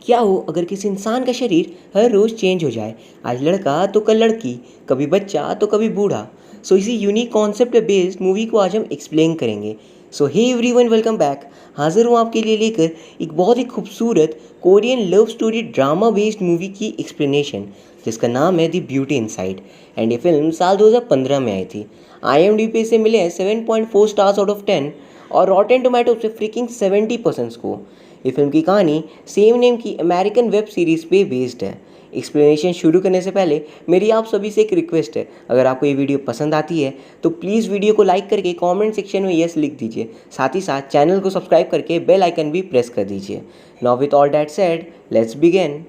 क्या हो अगर किसी इंसान का शरीर हर रोज़ चेंज हो जाए। आज लड़का तो कल लड़की, कभी बच्चा तो कभी बूढ़ा। सो इसी यूनिक कॉन्सेप्ट पे बेस्ड मूवी को आज हम एक्सप्लेन करेंगे। सो हे एवरीवन, वेलकम बैक। हाजिर हूँ आपके लिए लेकर एक बहुत ही खूबसूरत Korean love story drama based movie की एक्सप्लेनेशन, जिसका नाम है द ब्यूटी इनसाइड। एंड ये फिल्म साल 2015 में आई थी। IMDb पे इसे मिले हैं 7.4 स्टार्स आउट ऑफ 10 और रॉटेन टोमेटो से फ्रीकिंग 70% को। ये फिल्म की कहानी सेम नेम की अमेरिकन वेब सीरीज़ पे बेस्ड है। एक्सप्लेनेशन शुरू करने से पहले मेरी आप सभी से एक रिक्वेस्ट है, अगर आपको ये वीडियो पसंद आती है तो प्लीज़ वीडियो को लाइक करके कमेंट सेक्शन में यस लिख दीजिए। साथ ही साथ चैनल को सब्सक्राइब करके बेल आइकन भी प्रेस कर दीजिए। Now with all that said, let's begin.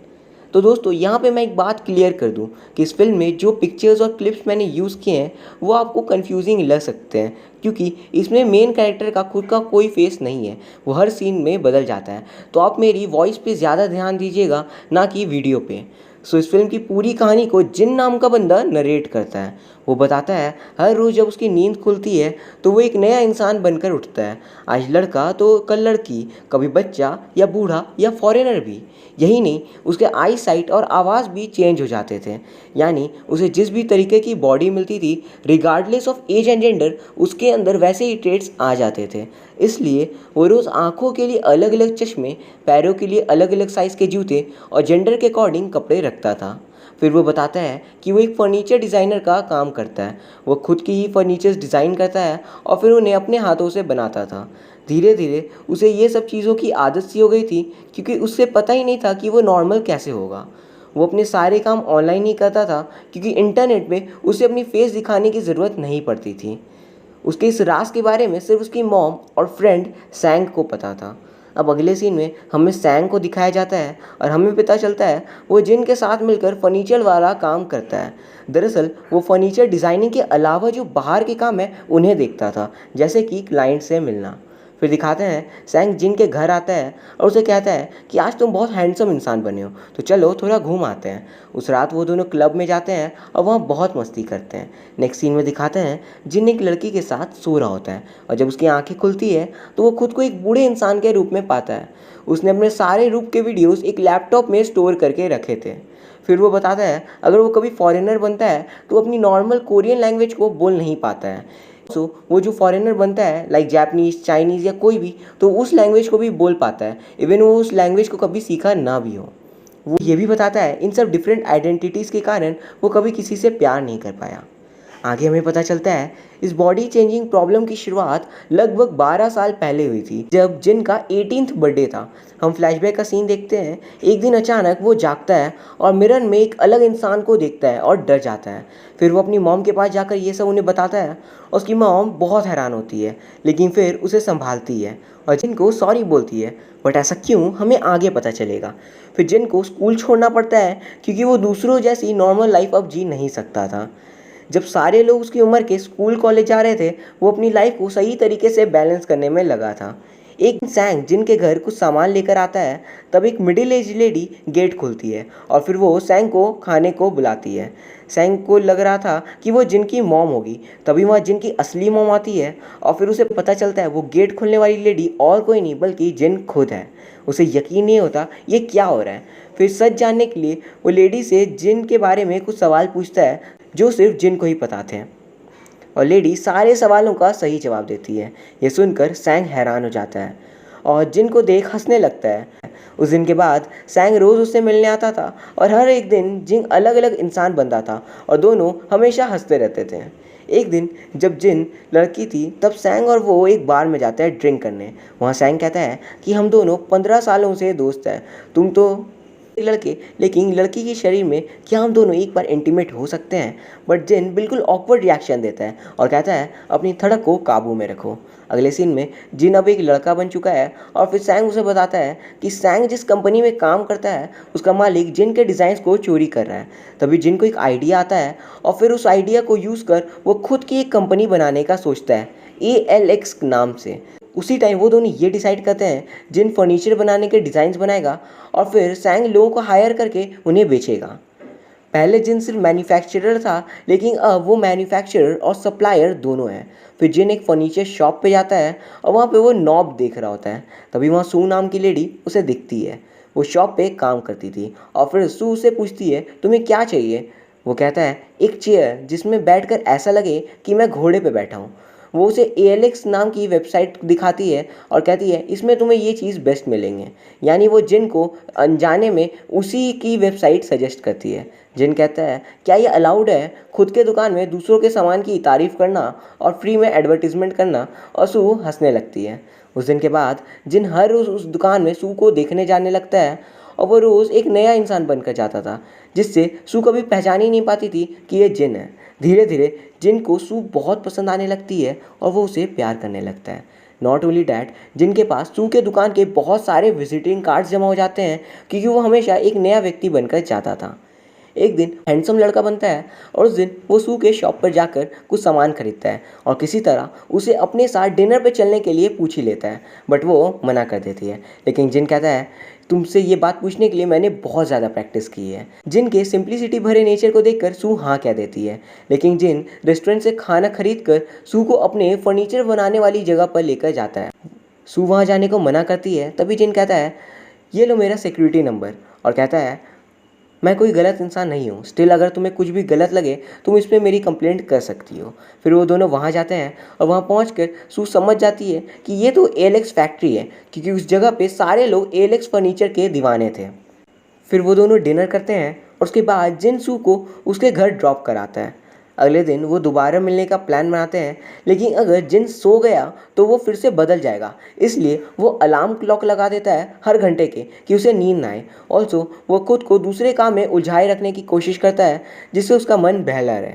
तो दोस्तों, यहाँ पे मैं एक बात क्लियर कर दूँ कि इस फिल्म में जो पिक्चर्स और क्लिप्स मैंने यूज़ किए हैं वो आपको कंफ्यूजिंग लग सकते हैं, क्योंकि इसमें मेन कैरेक्टर का खुद का कोई फेस नहीं है। वो हर सीन में बदल जाता है। तो आप मेरी वॉइस पे ज़्यादा ध्यान दीजिएगा, ना कि वीडियो पे। सो इस फिल्म की पूरी कहानी को जिन नाम का बंदा नरेट करता है। वो बताता है हर रोज़ जब उसकी नींद खुलती है तो वो एक नया इंसान बनकर उठता है। आज लड़का तो कल लड़की, कभी बच्चा या बूढ़ा या फॉरेनर भी। यही नहीं, उसके आई साइट और आवाज़ भी चेंज हो जाते थे। यानी उसे जिस भी तरीके की बॉडी मिलती थी, regardless of age and gender, उसके अंदर वैसे ही ट्रेड्स आ जाते थे। इसलिए वो रोज़ आँखों के लिए अलग अलग चश्मे, पैरों के लिए अलग अलग साइज़ के जूते और जेंडर के अकॉर्डिंग कपड़े रखता था। फिर वो बताता है कि वो एक फ़र्नीचर डिज़ाइनर का काम करता है। वो खुद की ही फर्नीचर्स डिज़ाइन करता है और फिर उन्हें अपने हाथों से बनाता था। धीरे धीरे उसे ये सब चीज़ों की आदत सी हो गई थी, क्योंकि उससे पता ही नहीं था कि वो नॉर्मल कैसे होगा। वो अपने सारे काम ऑनलाइन ही करता था, क्योंकि इंटरनेट में उसे अपनी फेस दिखाने की ज़रूरत नहीं पड़ती थी। उसके इस राज के बारे में सिर्फ उसकी मॉम और फ्रेंड सैंग को पता था। अब अगले सीन में हमें सैंग को दिखाया जाता है और हमें पता चलता है वो जिन के साथ मिलकर फर्नीचर वाला काम करता है। दरअसल वो फर्नीचर डिज़ाइनिंग के अलावा जो बाहर के काम है उन्हें देखता था, जैसे कि क्लाइंट से मिलना। फिर दिखाते हैं सैंग जिन के घर आता है और उसे कहता है कि आज तुम बहुत हैंडसम इंसान बने हो, तो चलो थोड़ा घूम आते हैं। उस रात वो दोनों क्लब में जाते हैं और वहाँ बहुत मस्ती करते हैं। नेक्स्ट सीन में दिखाते हैं जिन एक लड़की के साथ सो रहा होता है और जब उसकी आंखें खुलती है तो वो खुद को एक बूढ़े इंसान के रूप में पाता है। उसने अपने सारे रूप के वीडियोस एक लैपटॉप में स्टोर करके रखे थे। फिर वो बताता है अगर वो कभी फॉरेनर बनता है तो अपनी नॉर्मल कोरियन लैंग्वेज को बोल नहीं पाता है। सो वो जो फॉरेनर बनता है, लाइक जापानीज़, चाइनीज़ या कोई भी, तो उस लैंग्वेज को भी बोल पाता है, इवन वो उस लैंग्वेज को कभी सीखा ना भी हो। वो ये भी बताता है इन सब डिफरेंट आइडेंटिटीज़ के कारण वो कभी किसी से प्यार नहीं कर पाया। आगे हमें पता चलता है इस बॉडी चेंजिंग प्रॉब्लम की शुरुआत लगभग 12 साल पहले हुई थी, जब जिन का 18th बर्थडे था। हम फ्लैशबैक का सीन देखते हैं। एक दिन अचानक वो जागता है और मिरर में एक अलग इंसान को देखता है और डर जाता है। फिर वो अपनी मॉम के पास जाकर ये सब उन्हें बताता है और उसकी मॉम बहुत हैरान होती है, लेकिन फिर उसे संभालती है और जिन को सॉरी बोलती है। बट ऐसा क्यों, हमें आगे पता चलेगा। फिर जिन को स्कूल छोड़ना पड़ता है, क्योंकि वो दूसरों जैसी नॉर्मल लाइफ अब जी नहीं सकता था। जब सारे लोग उसकी उम्र के स्कूल कॉलेज जा रहे थे, वो अपनी लाइफ को सही तरीके से बैलेंस करने में लगा था। एक दिन सैंग जिनके घर कुछ सामान लेकर आता है, तब एक मिडिल एज लेडी गेट खोलती है और फिर वो सैंग को खाने को बुलाती है। सैंग को लग रहा था कि वो जिनकी मॉम होगी, तभी वहाँ जिनकी असली मॉम आती है और फिर उसे पता चलता है वो गेट खोलने वाली लेडी और कोई नहीं बल्कि जिन खुद है। उसे यकीन नहीं होता ये क्या हो रहा है। फिर सच जानने के लिए वो लेडी से जिन के बारे में कुछ सवाल पूछता है, जो सिर्फ जिन को ही पता थे, और लेडी सारे सवालों का सही जवाब देती है। ये सुनकर सैंग हैरान हो जाता है और जिन को देख हंसने लगता है। उस दिन के बाद सैंग रोज़ उससे मिलने आता था और हर एक दिन जिन अलग अलग इंसान बनता था और दोनों हमेशा हंसते रहते थे। एक दिन जब जिन लड़की थी, तब सैंग और वो एक बार में जाते हैं ड्रिंक करने। वहाँ सैंग कहता है कि हम दोनों 15 सालों से दोस्त हैं, तुम तो लड़के, लेकिन लड़की के शरीर में क्या हम दोनों एक बार इंटीमेट हो सकते हैं। बट जिन बिल्कुल ऑकवर्ड रिएक्शन देता है और कहता है अपनी धड़क को काबू में रखो। अगले सीन में जिन अब एक लड़का बन चुका है और फिर सैंग उसे बताता है कि सैंग जिस कंपनी में काम करता है उसका मालिक जिन के डिज़ाइंस को चोरी कर रहा है। तभी जिन को एक आइडिया आता है और फिर उस आइडिया को यूज़ कर वो खुद की एक कंपनी बनाने का सोचता है, ALX नाम से। उसी टाइम वो दोनों ये डिसाइड करते हैं जिन फर्नीचर बनाने के डिज़ाइंस बनाएगा और फिर सैंग लोगों को हायर करके उन्हें बेचेगा। पहले जिन सिर्फ मैन्युफैक्चरर था, लेकिन अब वो मैन्युफैक्चरर और सप्लायर दोनों हैं। फिर जिन एक फर्नीचर शॉप पे जाता है और वहाँ पे वो नॉब देख रहा होता है। तभी वहाँ सू नाम की लेडी उसे दिखती है। वो शॉप पे काम करती थी और फिर सू उससे पूछती है, तुम्हें क्या चाहिए? वो कहता है, एक चेयर जिसमें बैठकर ऐसा लगे कि मैं घोड़े पे बैठा हूँ। वो उसे ALX नाम की वेबसाइट दिखाती है और कहती है, इसमें तुम्हें ये चीज़ बेस्ट मिलेंगे। यानी वो जिन को अनजाने में उसी की वेबसाइट सजेस्ट करती है। जिन कहता है, क्या ये अलाउड है खुद के दुकान में दूसरों के सामान की तारीफ़ करना और फ्री में एडवर्टीजमेंट करना? और सू हंसने लगती है। उस दिन के बाद जिन हर रोज़ उस दुकान में सू को देखने जाने लगता है और वो रोज़ एक नया इंसान बनकर जाता था, जिससे सू कभी पहचान ही नहीं पाती थी कि ये जिन है। धीरे धीरे जिन को सू बहुत पसंद आने लगती है और वो उसे प्यार करने लगता है। नॉट ओनली डैट, जिनके पास सू के दुकान के बहुत सारे विजिटिंग कार्ड्स जमा हो जाते हैं, क्योंकि वो हमेशा एक नया व्यक्ति बनकर जाता था। एक दिन हैंडसम लड़का बनता है और उस दिन वो सू के शॉप पर जाकर कुछ सामान खरीदता है और किसी तरह उसे अपने साथ डिनर पे चलने के लिए पूछ ही लेता है, बट वो मना कर देती है। लेकिन जिन कहता है, तुमसे ये बात पूछने के लिए मैंने बहुत ज़्यादा प्रैक्टिस की है। जिन के सिंप्लिसिटी भरे नेचर को देखकर सू हाँ कह देती है। लेकिन जिन रेस्टोरेंट से खाना खरीद कर सू को अपने फर्नीचर बनाने वाली जगह पर लेकर जाता है। सू वहाँ जाने को मना करती है। तभी जिन कहता है, ये लो मेरा सिक्योरिटी नंबर, और कहता है, मैं कोई गलत इंसान नहीं हूँ, स्टिल अगर तुम्हें कुछ भी गलत लगे तुम इस पर मेरी कंप्लेंट कर सकती हो। फिर वो दोनों वहाँ जाते हैं और वहाँ पहुँचकर सू समझ जाती है कि ये तो ALX फैक्ट्री है, क्योंकि उस जगह पे सारे लोग ALX फर्नीचर के दीवाने थे। फिर वो दोनों डिनर करते हैं और उसके बाद जिन सू को उसके घर ड्रॉप कराता है। अगले दिन वो दोबारा मिलने का प्लान बनाते हैं, लेकिन अगर जिन सो गया तो वो फिर से बदल जाएगा, इसलिए वो अलार्म क्लॉक लगा देता है हर घंटे के कि उसे नींद ना आए। ऑल्सो वो खुद को दूसरे काम में उलझाए रखने की कोशिश करता है, जिससे उसका मन बहला रहे।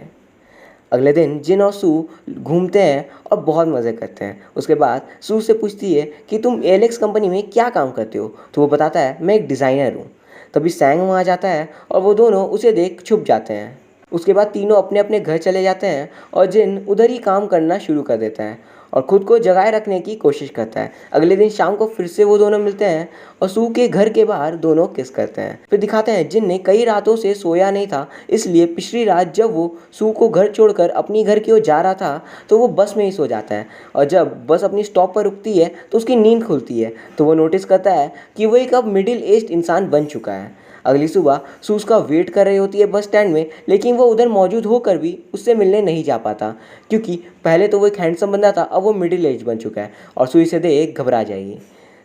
अगले दिन जिन और सू घूमते हैं और बहुत मज़े करते हैं। उसके बाद सू से पूछती है कि तुम ALX कंपनी में क्या काम करते हो? तो वो बताता है, मैं एक डिज़ाइनर हूँ। तभी सैंग वहाँ जाता है और वो दोनों उसे देख छुप जाते हैं। उसके बाद तीनों अपने अपने घर चले जाते हैं और जिन उधर ही काम करना शुरू कर देता है और ख़ुद को जगाए रखने की कोशिश करता है। अगले दिन शाम को फिर से वो दोनों मिलते हैं और सू के घर के बाहर दोनों किस करते हैं। फिर दिखाते हैं जिन ने कई रातों से सोया नहीं था, इसलिए पिछली रात जब वो सू को घर छोड़कर अपनी घर की ओर जा रहा था तो वो बस में ही सो जाता है। और जब बस अपनी स्टॉप पर रुकती है तो उसकी नींद खुलती है, तो वो नोटिस करता है कि वो एक अब मिडिल एज्ड इंसान बन चुका है। अगली सुबह सू उसका वेट कर रही होती है बस स्टैंड में, लेकिन वो उधर मौजूद होकर भी उससे मिलने नहीं जा पाता, क्योंकि पहले तो वो एक हैंडसम बंदा था, अब वो मिडिल एज बन चुका है और सू इसे देख घबरा जाएगी।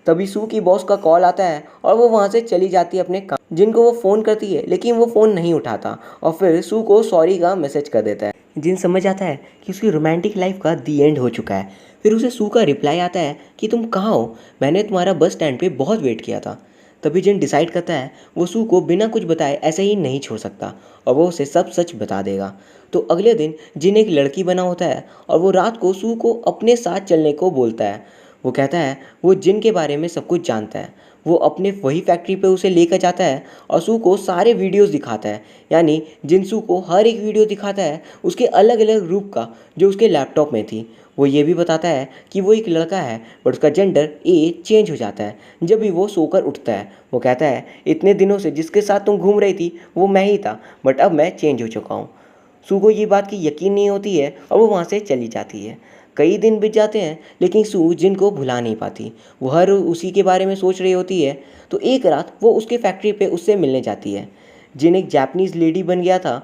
तभी सू की बॉस का कॉल आता है और वो वहाँ से चली जाती है अपने काम। जिनको वो फ़ोन करती है लेकिन वो फ़ोन नहीं उठाता और फिर सू को सॉरी का मैसेज कर देता है। जिन समझ आता है कि उसकी रोमांटिक लाइफ का दी एंड हो चुका है। फिर उसे सू का रिप्लाई आता है कि तुम कहाँ हो, मैंने तुम्हारा बस स्टैंड पे बहुत वेट किया था। तभी जिन डिसाइड करता है वो सू को बिना कुछ बताए ऐसे ही नहीं छोड़ सकता और वो उसे सब सच बता देगा। तो अगले दिन जिन एक लड़की बना होता है और वो रात को सू को अपने साथ चलने को बोलता है। वो कहता है वो जिन के बारे में सब कुछ जानता है। वो अपने वही फैक्ट्री पे उसे लेकर जाता है और सू को सारे वीडियोस दिखाता है। यानी जिन सू को हर एक वीडियो दिखाता है उसके अलग अलग रूप का, जो उसके लैपटॉप में थी। वो ये भी बताता है कि वो एक लड़का है, बट उसका जेंडर चेंज हो जाता है जब भी वो सोकर उठता है। वो कहता है, इतने दिनों से जिसके साथ तुम घूम रही थी वो मैं ही था, बट अब मैं चेंज हो चुका हूँ। सू को ये बात की यकीन नहीं होती है और वो वहाँ से चली जाती है। कई दिन बीत जाते हैं लेकिन सू जिन को भुला नहीं पाती। वो हर उसी के बारे में सोच रही होती है। तो एक रात वो उसके फैक्ट्री पे उससे मिलने जाती है। जिन एक जापानीज़ लेडी बन गया था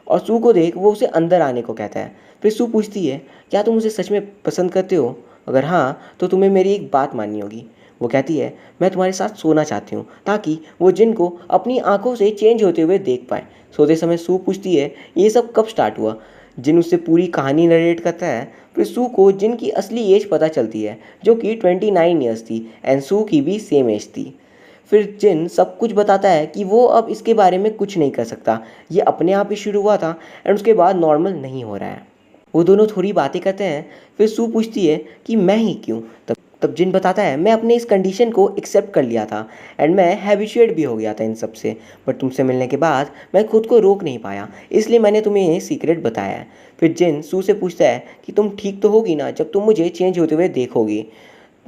और सू को देख वो उसे अंदर आने को कहता है। फिर सू पूछती है, क्या तुम मुझे सच में पसंद करते हो? अगर हाँ तो तुम्हें मेरी एक बात माननी होगी। वो कहती है, मैं तुम्हारे साथ सोना चाहती हूँ, ताकि वो जिन को अपनी आंखों से चेंज होते हुए देख पाए। सोते समय सू पूछती है, ये सब कब स्टार्ट हुआ? जिन उससे पूरी कहानी नरेट करता है। फिर सू को जिन की असली एज पता चलती है, जो कि 29 ईयर्स थी एंड सू की भी सेम एज थी। फिर जिन सब कुछ बताता है कि वो अब इसके बारे में कुछ नहीं कर सकता, ये अपने आप ही शुरू हुआ था एंड उसके बाद नॉर्मल नहीं हो रहा है। वो दोनों थोड़ी बातें करते हैं। फिर सू पूछती है कि मैं ही क्यों? तब जिन बताता है, मैं अपने इस कंडीशन को एक्सेप्ट कर लिया था एंड मैं हैबिचुएट भी हो गया था इन सब से, बट तुमसे मिलने के बाद मैं खुद को रोक नहीं पाया, इसलिए मैंने तुम्हें ये सीक्रेट बताया है। फिर जिन सू से पूछता है कि तुम ठीक तो होगी ना जब तुम मुझे चेंज होते हुए देखोगी?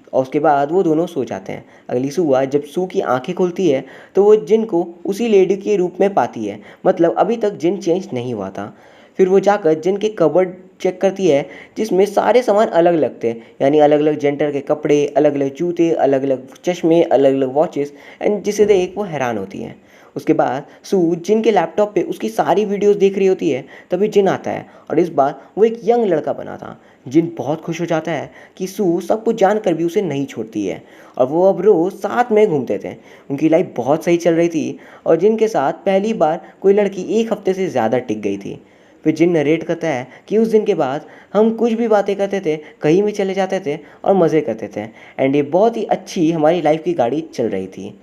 और उसके बाद वो दोनों सो जाते हैं। अगली सुबह जब सू की आंखें खुलती है तो वो जिन को उसी लेडी के रूप में पाती है, मतलब अभी तक जिन चेंज नहीं हुआ था। फिर वो जाकर जिन के कबर्ड चेक करती है जिसमें सारे सामान अलग अलग थे, यानी अलग अलग जेंडर के कपड़े, अलग अलग जूते, अलग अलग चश्मे, अलग अलग वॉचेस, एंड जिसे देख वो हैरान होती है। उसके बाद सू जिन के लैपटॉप पे उसकी सारी वीडियोस देख रही होती है, तभी जिन आता है और इस बार वो एक यंग लड़का बना था। जिन बहुत खुश हो जाता है कि सू सब कुछ जानकर भी उसे नहीं छोड़ती है और वो अब रोज़ साथ में घूमते थे। उनकी लाइफ बहुत सही चल रही थी और जिनके साथ पहली बार कोई लड़की एक हफ्ते से ज़्यादा टिक गई थी। फिर जिन नरेट करता है कि उस दिन के बाद हम कुछ भी बातें करते थे, कहीं भी चले जाते थे और मज़े करते थे, एंड ये बहुत ही अच्छी हमारी लाइफ की गाड़ी चल रही थी।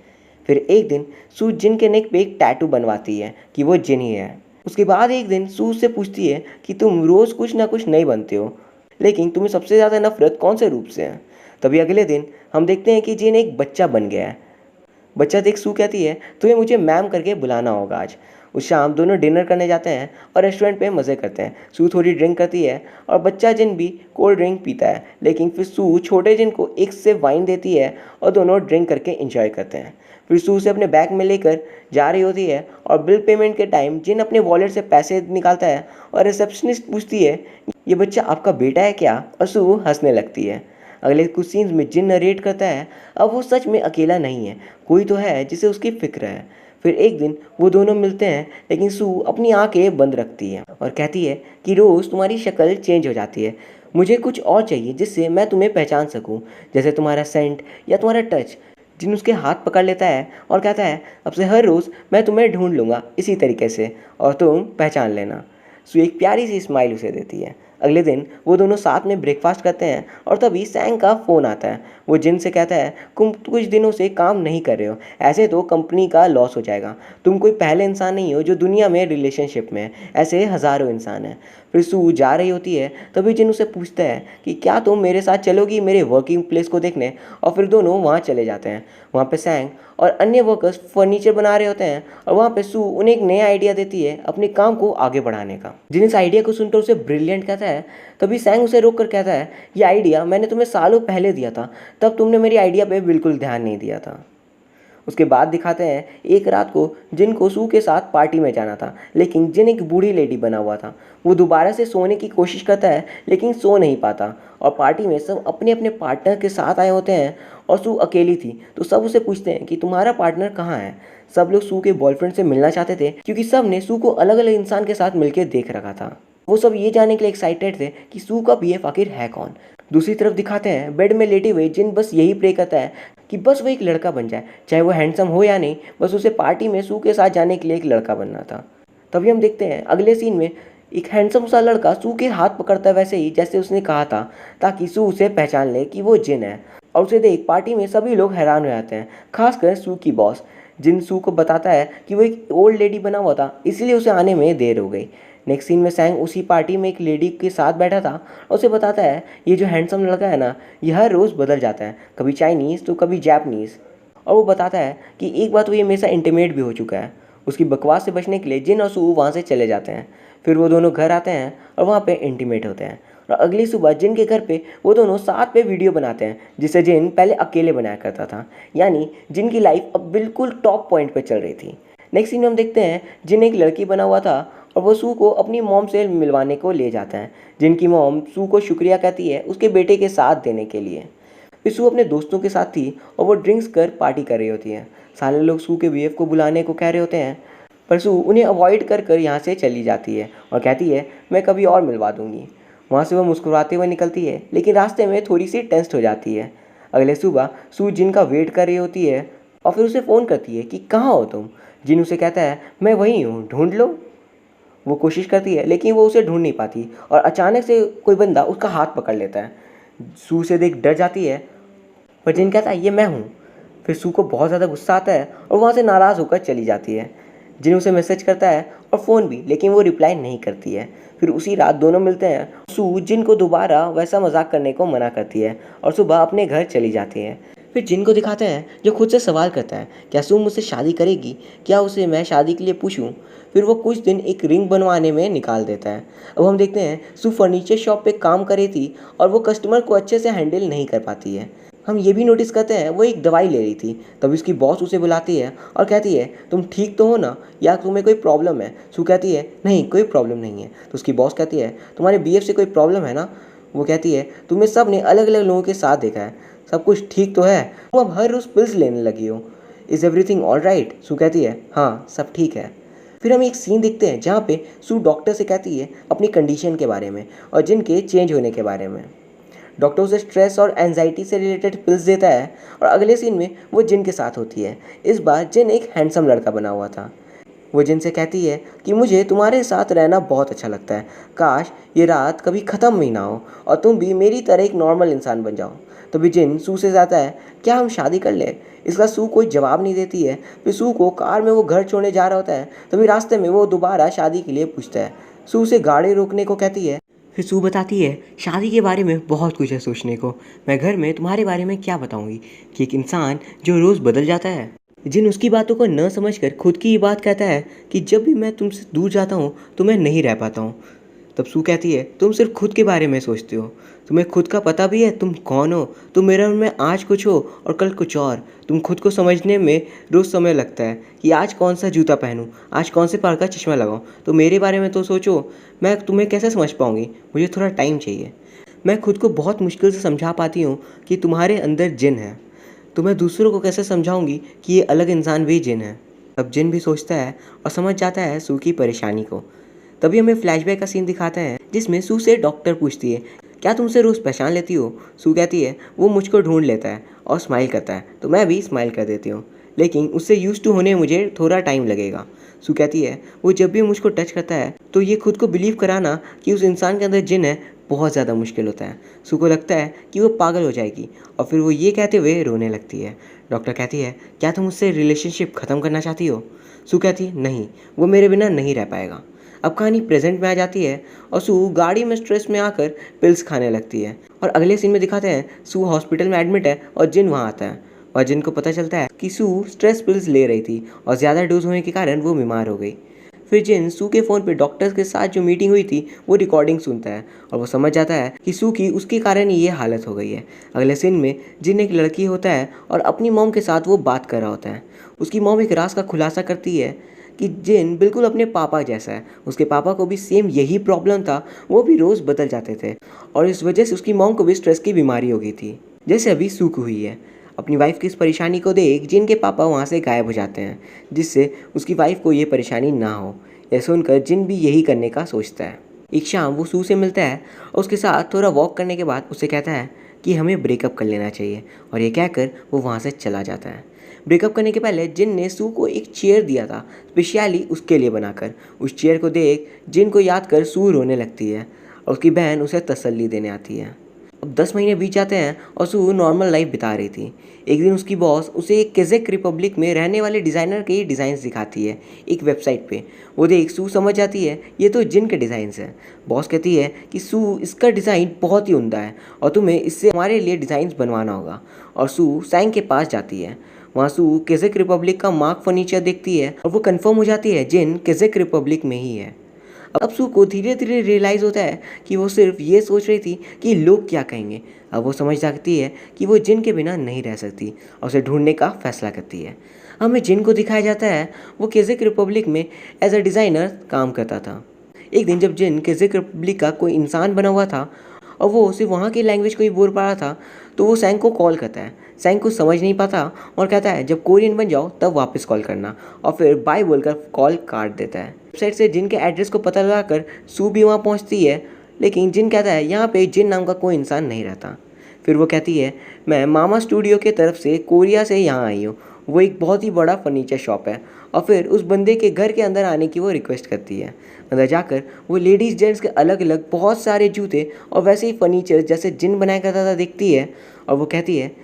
फिर एक दिन सू जिन के नेक पे एक टैटू बनवाती है कि वो जिन ही है। उसके बाद एक दिन सू से पूछती है कि तुम रोज़ कुछ ना कुछ नए बनते हो, लेकिन तुम्हें सबसे ज़्यादा नफरत कौन से रूप से है। तभी अगले दिन हम देखते हैं कि जिन एक बच्चा बन गया है। बच्चा देख सू कहती है तुम्हें मुझे मैम करके बुलाना होगा आज। उस शाम दोनों डिनर करने जाते हैं और रेस्टोरेंट पे मज़े करते हैं। सू थोड़ी ड्रिंक करती है और बच्चा जिन भी कोल्ड ड्रिंक पीता है, लेकिन फिर सू छोटे जिन को एक से वाइन देती है और दोनों ड्रिंक करके इंजॉय करते हैं। फिर सू उसे अपने बैग में लेकर जा रही होती है और बिल पेमेंट के टाइम जिन अपने वॉलेट से पैसे निकालता है और रिसेप्शनिस्ट पूछती है ये बच्चा आपका बेटा है क्या, और सू हंसने लगती है। अगले कुछ सीन्स में जिन नरेट करता है अब वो सच में अकेला नहीं है, कोई तो है जिसे उसकी फिक्र है। फिर एक दिन वो दोनों मिलते हैं, लेकिन सू अपनी आंखें बंद रखती है और कहती है कि रोज़ तुम्हारी शक्ल चेंज हो जाती है, मुझे कुछ और चाहिए जिससे मैं तुम्हें पहचान सकूं, जैसे तुम्हारा सेंट या तुम्हारा टच। जिन उसके हाथ पकड़ लेता है और कहता है अब से हर रोज़ मैं तुम्हें ढूंढ लूँगा इसी तरीके से और तुम पहचान लेना। सू एक प्यारी सी स्माइल उसे देती है। अगले दिन वो दोनों साथ में ब्रेकफास्ट करते हैं और तभी सैंग का फ़ोन आता है। वो जिन से कहता है तुम कुछ दिनों से काम नहीं कर रहे हो, ऐसे तो कंपनी का लॉस हो जाएगा। तुम कोई पहले इंसान नहीं हो जो दुनिया में रिलेशनशिप में है, ऐसे हज़ारों इंसान हैं। फिर सू जा रही होती है तभी जिन उसे पूछता है कि क्या तुम मेरे साथ चलोगी मेरे वर्किंग प्लेस को देखने, और फिर दोनों वहाँ चले जाते हैं। वहाँ पे सैंग और अन्य वर्कर्स फर्नीचर बना रहे होते हैं और वहाँ पे सू उन्हें एक नया आइडिया देती है अपने काम को आगे बढ़ाने का। जिन इस आइडिया को सुनकर उसे ब्रिलियंट कहता है, तभी सैंग उसे रोक कर कहता है ये आइडिया मैंने तुम्हें सालों पहले दिया था, तब तुमने मेरी आइडिया पे बिल्कुल ध्यान नहीं दिया था। उसके बाद दिखाते हैं एक रात को जिन को सू के साथ पार्टी में जाना था, लेकिन जिन एक बूढ़ी लेडी बना हुआ था। वो दोबारा से सोने की कोशिश करता है लेकिन सो नहीं पाता और पार्टी में सब अपने अपने पार्टनर के साथ आए होते हैं और सू अकेली थी। तो सब उसे पूछते हैं कि तुम्हारा पार्टनर कहाँ है। सब लोग सू के बॉयफ्रेंड से मिलना चाहते थे क्योंकि सब ने सू को अलग अलग इंसान के साथ मिलकर देख रखा था। वो सब ये जानने के लिए एक्साइटेड थे कि सू का बीएफ आखिर है कौन। दूसरी तरफ दिखाते हैं बेड में लेटे हुए जिन बस यही प्रे करता है कि बस वो एक लड़का बन जाए, चाहे वो हैंडसम हो या नहीं, बस उसे पार्टी में सू के साथ जाने के लिए एक लड़का बनना था। तभी हम देखते हैं अगले सीन में एक हैंडसम सा लड़का सू के हाथ पकड़ता है वैसे ही जैसे उसने कहा था, ताकि सू उसे पहचान ले कि वो जिन है। और उसे देख पार्टी में सभी लोग हैरान हो जाते हैं, खासकर सू की बॉस। जिन सू को बताता है कि वो एक ओल्ड लेडी बना हुआ था, इसलिए उसे आने में देर हो गई। नेक्स्ट सीन में सैंग उसी पार्टी में एक लेडी के साथ बैठा था और उसे बताता है ये जो हैंडसम लड़का है ना, ये हर रोज़ बदल जाता है, कभी चाइनीज़ तो कभी जापानीज़। और वो बताता है कि एक बार तो ये मेरे साथ इंटीमेट भी हो चुका है। उसकी बकवास से बचने के लिए जिन और सू वहाँ से चले जाते हैं। फिर वो दोनों घर आते हैं और वहाँ पे इंटीमेट होते हैं और अगली सुबह जिन के घर पे वो दोनों साथ पे वीडियो बनाते हैं, जिसे जिन पहले अकेले बनाया करता था। यानी जिन की लाइफ अब बिल्कुल टॉप पॉइंट पे चल रही थी। नेक्स्ट सीन में हम देखते हैं जिन एक लड़की बना हुआ था और वो सू को अपनी मॉम से मिलवाने को ले जाता है। जिनकी मॉम सू को शुक्रिया कहती है उसके बेटे के साथ देने के लिए। फिर सू अपने दोस्तों के साथ थी और वो ड्रिंक्स कर पार्टी कर रही होती है। सारे लोग सू के बीएफ को बुलाने को कह रहे होते हैं, पर सू उन्हें अवॉइड कर कर यहाँ से चली जाती है और कहती है मैं कभी और मिलवा दूँगी। वहाँ से वो मुस्कुराते हुए निकलती है, लेकिन रास्ते में थोड़ी सी टेंस्ड हो जाती है। अगले सुबह सू जिन का वेट कर रही होती है और फिर उसे फ़ोन करती है कि कहाँ हो तुम। जिन उसे कहता है मैं वहीं हूँ, ढूंढ लो। वो कोशिश करती है लेकिन वो उसे ढूंढ नहीं पाती और अचानक से कोई बंदा उसका हाथ पकड़ लेता है। सू से देख डर जाती है, पर जिन कहता है ये मैं हूँ। फिर सू को बहुत ज़्यादा गुस्सा आता है और वहाँ से नाराज़ होकर चली जाती है। जिन उसे मैसेज करता है और फ़ोन भी, लेकिन वो रिप्लाई नहीं करती है। फिर उसी रात दोनों मिलते हैं। सू जिन को दोबारा वैसा मजाक करने को मना करती है और सुबह अपने घर चली जाती है। फिर जिन को दिखाते हैं जो खुद से सवाल करता है क्या सू मुझसे शादी करेगी, क्या उसे मैं शादी के लिए पूछूं। फिर वो कुछ दिन एक रिंग बनवाने में निकाल देता है। अब हम देखते हैं सू फर्नीचर शॉप पे काम कर रही थी और वो कस्टमर को अच्छे से हैंडल नहीं कर पाती है। हम ये भी नोटिस करते हैं वो एक दवाई ले रही थी। तभी उसकी बॉस उसे बुलाती है और कहती है तुम ठीक तो हो ना, या तुम्हें कोई प्रॉब्लम है? सू कहती है नहीं, कोई प्रॉब्लम नहीं है। तो उसकी बॉस कहती है तुम्हारे बीएफ से कोई प्रॉब्लम है ना? वो कहती है तुम्हें सब ने अलग अलग लोगों के साथ देखा है, सब कुछ ठीक तो है? तुम अब हर रोज़ पिल्स लेने लगी हो। Is everything all right? Sue कहती है हाँ सब ठीक है। फिर हम एक सीन देखते हैं जहाँ पे सू डॉक्टर से कहती है अपनी कंडीशन के बारे में और जिनके चेंज होने के बारे में। डॉक्टर उसे स्ट्रेस और एंजाइटी से रिलेटेड पिल्स देता है और अगले सीन में वो जिन के साथ होती है। इस बार जिन एक हैंडसम लड़का बना हुआ था। वो जिन से कहती है कि मुझे तुम्हारे साथ रहना बहुत अच्छा लगता है, काश ये रात कभी ख़त्म ही ना हो और तुम भी मेरी तरह एक नॉर्मल इंसान बन जाओ। तभी जिन सू से जाता है क्या हम शादी कर ले? इसका सू कोई जवाब नहीं देती है। फिर सू को कार में वो घर छोड़ने जा रहा होता है, तभी रास्ते में वो दोबारा शादी के लिए पूछता है। सू से गाड़ी रोकने को कहती है। फिर सू बताती है शादी के बारे में बहुत कुछ है सोचने को, मैं घर में तुम्हारे बारे में क्या बताऊंगी कि एक इंसान जो रोज़ बदल जाता है। जिन उसकी बातों को न समझकर खुद की ये बात कहता है कि जब भी मैं तुमसे दूर जाता हूँ तो मैं नहीं रह पाता हूँ। तब सू कहती है तुम सिर्फ खुद के बारे में सोचते हो, तुम्हें खुद का पता भी है तुम कौन हो? तुम मेरे मन में आज कुछ हो और कल कुछ और। तुम खुद को समझने में रोज़ समय लगता है कि आज कौन सा जूता पहनूं, आज कौन से प्रकार का चश्मा लगाऊं। तो मेरे बारे में तो सोचो, मैं तुम्हें कैसे समझ पाऊंगी? मुझे थोड़ा टाइम चाहिए। मैं खुद को बहुत मुश्किल से समझा पाती हूँ कि तुम्हारे अंदर जिन है, तो मैं दूसरों को कैसे समझाऊंगी कि ये अलग इंसान भी जिन है। अब जिन भी सोचता है और समझ जाता है सू की परेशानी को। तभी हमें फ्लैशबैक का सीन दिखाता है जिसमें सू से डॉक्टर पूछती है क्या तुम उसे रोज़ पहचान लेती हो? सू कहती है वो मुझको ढूंढ लेता है और स्माइल करता है, तो मैं भी स्माइल कर देती हूँ, लेकिन उससे यूज टू होने मुझे थोड़ा टाइम लगेगा। सू कहती है वो जब भी मुझको टच करता है तो ये खुद को बिलीव कराना कि उस इंसान के अंदर जिन है बहुत ज़्यादा मुश्किल होता है। सू को लगता है कि वो पागल हो जाएगी और फिर वो ये कहते हुए रोने लगती है। डॉक्टर कहती है क्या तुम उससे रिलेशनशिप ख़त्म करना चाहती हो? सू कहती है नहीं, वो मेरे बिना नहीं रह पाएगा। अब कहानी प्रेजेंट में आ जाती है और सू गाड़ी में स्ट्रेस में आकर पिल्स खाने लगती है और अगले सीन में दिखाते हैं सू हॉस्पिटल में एडमिट है और जिन वहाँ आता है और जिन को पता चलता है कि सू स्ट्रेस पिल्स ले रही थी और ज़्यादा डोज होने के कारण वो बीमार हो गई। फिर जिन सू के फ़ोन पे डॉक्टर्स के साथ जो मीटिंग हुई थी वो रिकॉर्डिंग सुनता है और वो समझ जाता है कि सू की उसके कारण ये हालत हो गई है। अगले सीन में जिन एक लड़की होता है और अपनी मॉम के साथ वो बात कर रहा होता है। उसकी मॉम एक राज का खुलासा करती है कि जिन बिल्कुल अपने पापा जैसा है। उसके पापा को भी सेम यही प्रॉब्लम था, वो भी रोज़ बदल जाते थे और इस वजह से उसकी मॉम को भी स्ट्रेस की बीमारी हो गई थी, जैसे अभी सू को हुई है। अपनी वाइफ की इस परेशानी को देख जिन के पापा वहाँ से गायब हो जाते हैं, जिससे उसकी वाइफ को ये परेशानी ना हो। यह सुनकर जिन भी यही करने का सोचता है। एक शाम वो सू से मिलता है और उसके साथ थोड़ा वॉक करने के बाद उससे कहता है कि हमें ब्रेकअप कर लेना चाहिए और ये कहकर वो वहाँ से चला जाता है। ब्रेकअप करने के पहले जिन ने सू को एक चेयर दिया था स्पेशली उसके लिए बनाकर। उस चेयर को देख जिन को याद कर सू रोने लगती है और उसकी बहन उसे तसल्ली देने आती है। अब 10 महीने बीत जाते हैं और सू नॉर्मल लाइफ बिता रही थी। एक दिन उसकी बॉस उसे एक कज़ाक रिपब्लिक में रहने वाले डिज़ाइनर के डिज़ाइंस दिखाती है एक वेबसाइट पे। वो देख सू समझ जाती है ये तो जिन के डिज़ाइंस हैं। बॉस कहती है कि सू इसका डिज़ाइन बहुत ही उम्दा है और तुम्हें इससे हमारे लिए डिज़ाइंस बनवाना होगा। और सू सैंग के पास जाती है। वहाँ सू कज़ाक रिपब्लिक का मार्क फर्नीचर देखती है और वो कंफर्म हो जाती है जिन कज़ाक रिपब्लिक में ही है। अब सू को धीरे धीरे रियलाइज़ होता है कि वो सिर्फ ये सोच रही थी कि लोग क्या कहेंगे। अब वो समझ जाती है कि वो जिन के बिना नहीं रह सकती और उसे ढूंढने का फैसला करती है। हमें जिन को दिखाया जाता है वो कज़ाक रिपब्लिक में एज अ डिज़ाइनर काम करता था। एक दिन जब जिन कज़ाक रिपब्लिक का कोई इंसान बना हुआ था और वो सिर्फ वहाँ की लैंग्वेज को ही बोल पा रहा था, तो वो सैंग को कॉल करता है। सैंग कुछ समझ नहीं पाता और कहता है जब कोरियन बन जाओ तब वापस कॉल करना, और फिर बाय बोलकर कॉल काट देता है। वेबसाइट से जिन के एड्रेस को पता लगाकर सू भी वहाँ पहुँचती है, लेकिन जिन कहता है यहाँ पे जिन नाम का कोई इंसान नहीं रहता। फिर वो कहती है मैं मामा स्टूडियो के तरफ से कोरिया से यहाँ आई हूँ, वो एक बहुत ही बड़ा फर्नीचर शॉप है। और फिर उस बंदे के घर के अंदर आने की वो रिक्वेस्ट करती है। अंदर जाकर वो लेडीज़ जेंट्स के अलग अलग बहुत सारे जूते और वैसे ही फर्नीचर जैसे जिन बनाया करता था देखती है और वो कहती है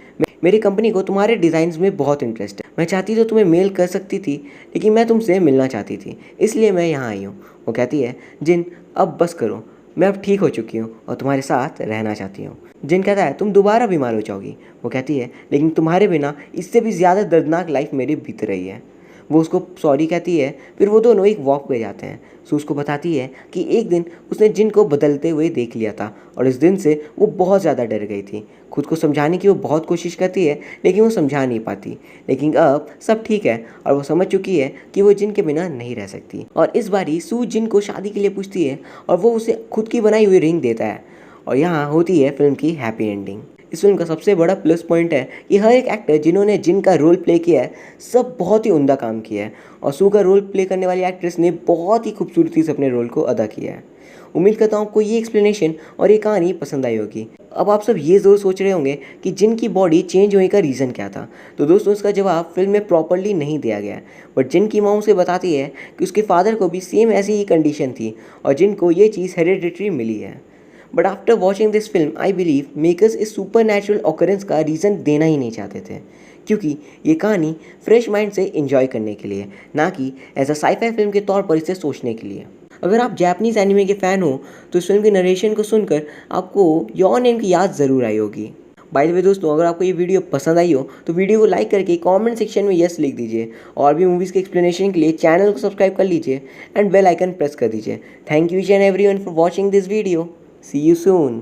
मेरी कंपनी को तुम्हारे डिज़ाइंस में बहुत इंटरेस्ट है, मैं चाहती तो तुम्हें मेल कर सकती थी, लेकिन मैं तुमसे मिलना चाहती थी, इसलिए मैं यहाँ आई हूँ। वो कहती है जिन अब बस करो, मैं अब ठीक हो चुकी हूँ और तुम्हारे साथ रहना चाहती हूँ। जिन कहता है तुम दोबारा बीमार हो जाओगी। वो कहती है लेकिन तुम्हारे बिना इससे भी ज़्यादा दर्दनाक लाइफ मेरी बीत रही है। वो उसको सॉरी कहती है, फिर वो दोनों एक वॉक पे जाते हैं। सो उसको बताती है कि एक दिन उसने जिन को बदलते हुए देख लिया था और इस दिन से वो बहुत ज़्यादा डर गई थी। खुद को समझाने की वो बहुत कोशिश करती है लेकिन वो समझा नहीं पाती। लेकिन अब सब ठीक है और वो समझ चुकी है कि वो जिन के बिना नहीं रह सकती। और इस बारी सू जिन को शादी के लिए पूछती है और वो उसे खुद की बनाई हुई रिंग देता है और यहाँ होती है फिल्म की हैप्पी एंडिंग। इस फिल्म का सबसे बड़ा प्लस पॉइंट है कि हर एक एक्टर जिन्होंने जिन का रोल प्ले किया है सब बहुत ही उम्दा काम किया है और सू का रोल प्ले करने वाली एक्ट्रेस ने बहुत ही खूबसूरती से अपने रोल को अदा किया है। उम्मीद करता हूँ आपको ये एक्सप्लेनेशन और ये कहानी पसंद आई होगी। अब आप सब ये ज़रूर सोच रहे होंगे कि जिन की बॉडी चेंज होने का रीज़न क्या था। तो दोस्तों इसका जवाब फिल्म में प्रॉपरली नहीं दिया गया है, बट जिन की माँ उसे बताती है कि उसके फादर को भी सेम ऐसी ही कंडीशन थी और जिनको ये चीज़ हेरिडिटरी मिली है। But after watching this film I believe makers इस सुपर नेचुरल ऑकरेंस का रीज़न देना ही नहीं चाहते थे, क्योंकि ये कहानी फ्रेश माइंड से एंजॉय करने के लिए, ना कि एज अ साईफाई फिल्म के तौर पर इसे सोचने के लिए। अगर आप जापानीज़ एनिमे के फ़ैन हो तो इस फिल्म के नरेशन को सुनकर आपको योर नेम की याद ज़रूर आई होगी। बाय द वे दोस्तों, अगर आपको ये वीडियो पसंद आई हो तो वीडियो को लाइक करके कमेंट सेक्शन में यस लिख दीजिए और भी मूवीज़ के एक्सप्लेनेशन के लिए चैनल को सब्सक्राइब कर लीजिए एंड बेल आइकन प्रेस कर दीजिए। Thank you each and everyone for watching this video. See you soon.